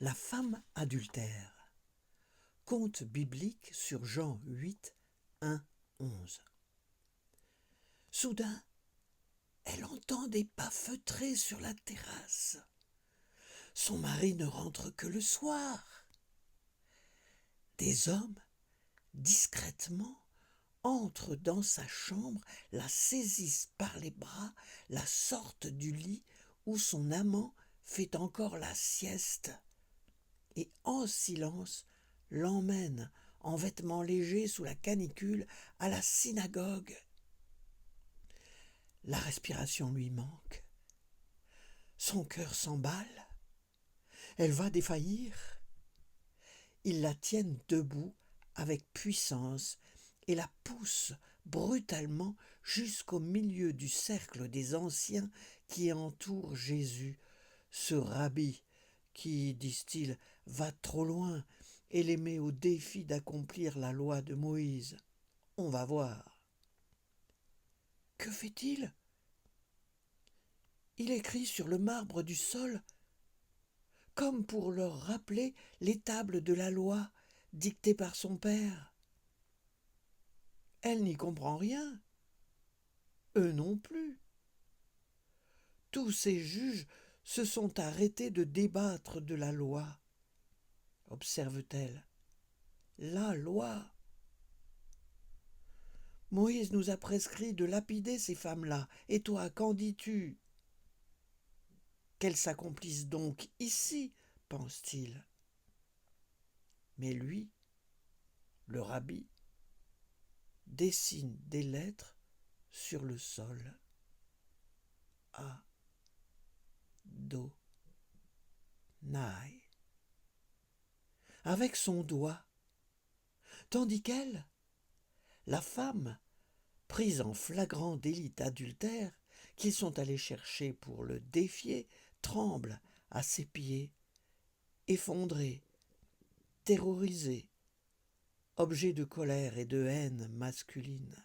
La femme adultère. Conte biblique sur Jean 8, 1, 11. Soudain, elle entend des pas feutrés sur la terrasse. Son mari ne rentre que le soir. Des hommes, discrètement, entrent dans sa chambre, la saisissent par les bras, la sortent du lit où son amant fait encore la sieste, et en silence l'emmènent en vêtements légers sous la canicule à la synagogue. La respiration lui manque. Son cœur s'emballe. Elle va défaillir. Ils la tiennent debout avec puissance et la poussent brutalement jusqu'au milieu du cercle des anciens qui entourent Jésus, ce rabbi qui, disent-ils, va trop loin et les met au défi d'accomplir la loi de Moïse. On va voir. Que fait-il ? Il écrit sur le marbre du sol, comme pour leur rappeler les tables de la loi dictées par son père. Elle n'y comprend rien, eux non plus. Tous ces juges se sont arrêtés de débattre de la loi, observe-t-elle. La loi. Moïse nous a prescrit de lapider ces femmes-là, et toi, qu'en dis-tu ? Qu'elles s'accomplissent donc ici, pense-t-il. Mais lui, le rabbi, dessine des lettres sur le sol. A, Do, Nai. Avec son doigt, tandis qu'elle, la femme, prise en flagrant délit adultère, qu'ils sont allés chercher pour le défier, tremble à ses pieds, effondrée, terrorisée, objet de colère et de haine masculine.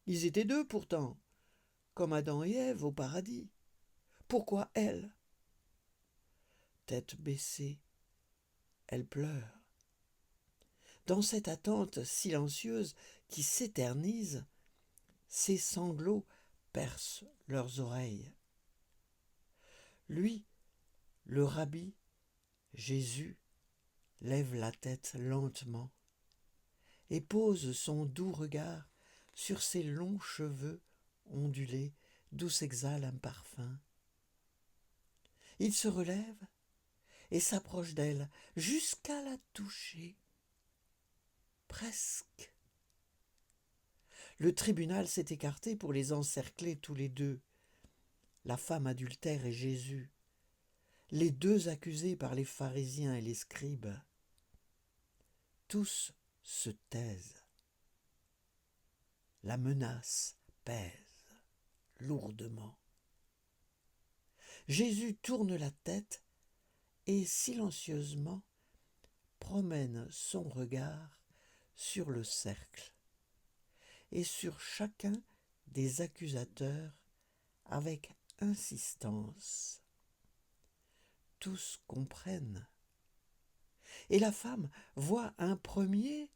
Ils étaient deux pourtant, comme Adam et Ève au paradis. Pourquoi elle ? Tête baissée, elle pleure. Dans cette attente silencieuse qui s'éternise, ses sanglots percent leurs oreilles. Lui, le rabbi, Jésus, lève la tête lentement et pose son doux regard sur ses longs cheveux ondulés d'où s'exhale un parfum. Il se relève et s'approche d'elle jusqu'à la toucher. Presque. Le tribunal s'est écarté pour les encercler tous les deux, la femme adultère et Jésus, les deux accusés par les pharisiens et les scribes. Tous se taisent. La menace pèse lourdement. Jésus tourne la tête et silencieusement promène son regard sur le cercle et sur chacun des accusateurs avec insistance. Tous comprennent. Et la femme voit un premier,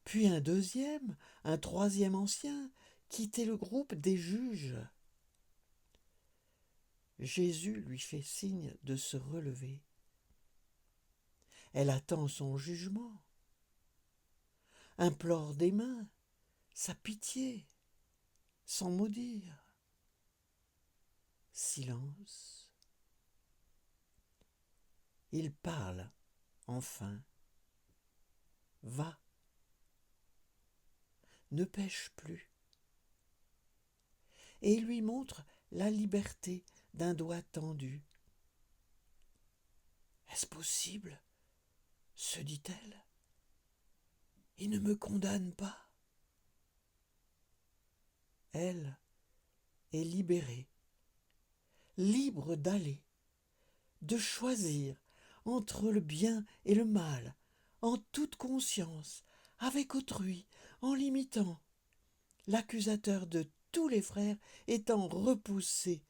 puis un deuxième, un troisième ancien quitter le groupe des juges. Jésus lui fait signe de se relever. Elle attend son jugement, implore des mains sa pitié, sans mot dire. Silence. Il parle, enfin. Va. Ne pêche plus. Et il lui montre la liberté d'un doigt tendu. Est-ce possible ? Se dit-elle. Il ne me condamne pas. Elle est libérée, libre d'aller, de choisir entre le bien et le mal, en toute conscience, avec autrui, en l'imitant, l'accusateur de tous les frères étant repoussé.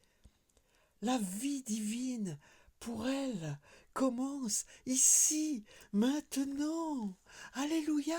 La vie divine pour elle commence ici, maintenant. Alléluia.